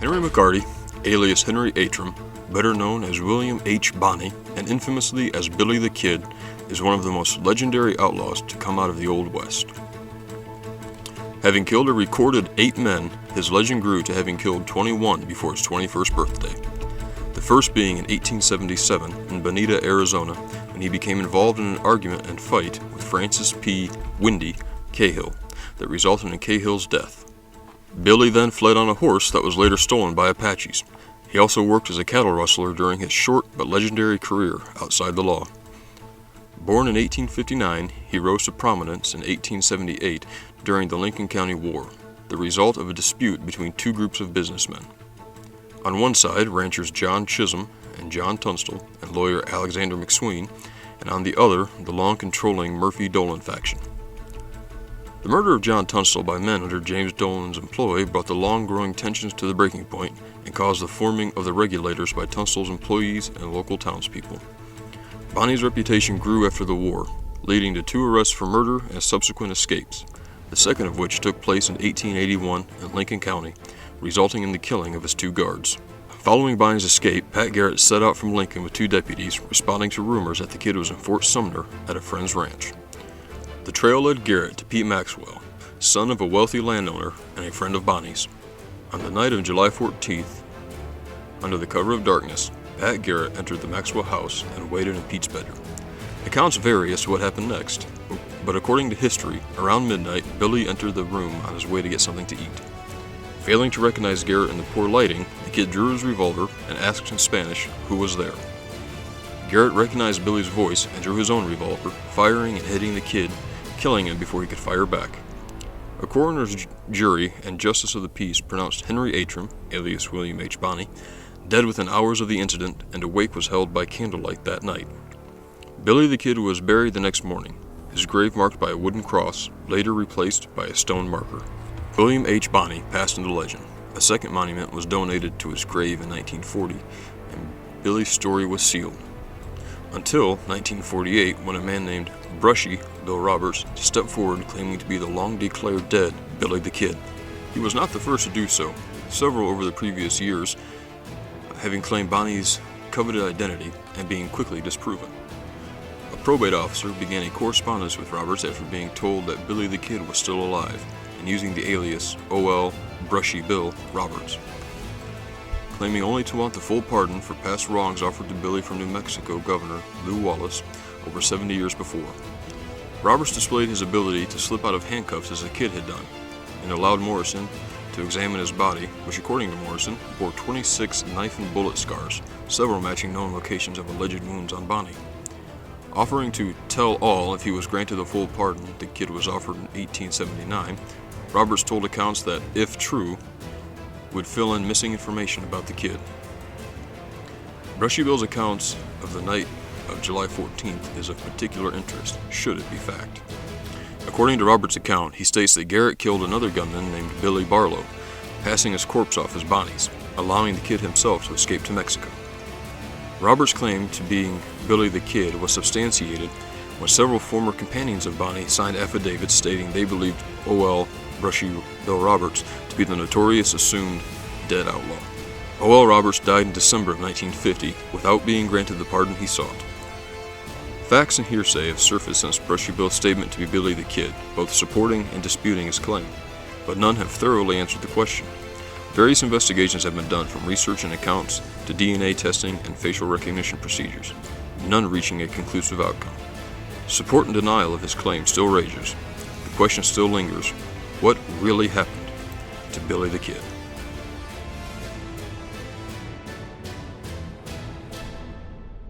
Henry McCarty, alias Henry Atram, better known as William H. Bonney, and infamously as Billy the Kid, is one of the most legendary outlaws to come out of the Old West. Having killed a recorded 8 men, his legend grew to having killed 21 before his 21st birthday. The first being in 1877 in Bonita, Arizona, when he became involved in an argument and fight with Francis P. Windy Cahill that resulted in Cahill's death. Billy then fled on a horse that was later stolen by Apaches. He also worked as a cattle rustler during his short but legendary career outside the law. Born in 1859, he rose to prominence in 1878 during the Lincoln County War, the result of a dispute between 2 groups of businessmen. On one side, ranchers John Chisholm and John Tunstall and lawyer Alexander McSween, and on the other, the long-controlling Murphy-Dolan faction. The murder of John Tunstall by men under James Dolan's employ brought the long-growing tensions to the breaking point and caused the forming of the Regulators by Tunstall's employees and local townspeople. Bonney's reputation grew after the war, leading to 2 arrests for murder and subsequent escapes, the second of which took place in 1881 in Lincoln County, resulting in the killing of his 2 guards. Following Bonney's escape, Pat Garret set out from Lincoln with 2 deputies, responding to rumors that the kid was in Fort Sumner at a friend's ranch. The trail led Garret to Pete Maxwell, son of a wealthy landowner and a friend of Bonney's. On the night of July 14th, under the cover of darkness, Pat Garret entered the Maxwell house and waited in Pete's bedroom. Accounts vary as to what happened next, but according to history, around midnight, Billy entered the room on his way to get something to eat. Failing to recognize Garret in the poor lighting, the kid drew his revolver and asked in Spanish who was there. Garret recognized Billy's voice and drew his own revolver, firing and hitting the kid, killing him before he could fire back. A coroner's jury and justice of the peace pronounced Henry Atram, alias William H. Bonney, dead within hours of the incident, and a wake was held by candlelight that night. Billy the Kid was buried the next morning, his grave marked by a wooden cross, later replaced by a stone marker. William H. Bonney passed into legend. A second monument was donated to his grave in 1940, and Billy's story was sealed. Until 1948, when a man named Brushy Bill Roberts stepped forward claiming to be the long-declared dead Billy the Kid. He was not the first to do so, several over the previous years having claimed Bonney's coveted identity and being quickly disproven. A probate officer began a correspondence with Roberts after being told that Billy the Kid was still alive and using the alias O.L. Brushy Bill Roberts, claiming only to want the full pardon for past wrongs offered to Billy from New Mexico Governor Lew Wallace over 70 years before. Roberts displayed his ability to slip out of handcuffs as the kid had done, and allowed Morrison to examine his body, which according to Morrison, bore 26 knife and bullet scars, several matching known locations of alleged wounds on Bonney. Offering to tell all if he was granted a full pardon the kid was offered in 1879, Roberts told accounts that, if true, would fill in missing information about the kid. Brushy Bill's accounts of the night of July 14th is of particular interest, should it be fact. According to Robert's account, he states that Garret killed another gunman named Billy Barlow, passing his corpse off as Bonney's, allowing the kid himself to escape to Mexico. Robert's claim to being Billy the Kid was substantiated when several former companions of Bonney signed affidavits stating they believed O.L. Brushy Bill Roberts to be the notorious assumed dead outlaw. O.L. Roberts died in December of 1950 without being granted the pardon he sought. Facts and hearsay have surfaced since Brushy Bill's statement to be Billy the Kid, both supporting and disputing his claim, but none have thoroughly answered the question. Various investigations have been done, from research and accounts to DNA testing and facial recognition procedures, none reaching a conclusive outcome. Support and denial of his claim still rages. The question still lingers: what really happened to Billy the Kid?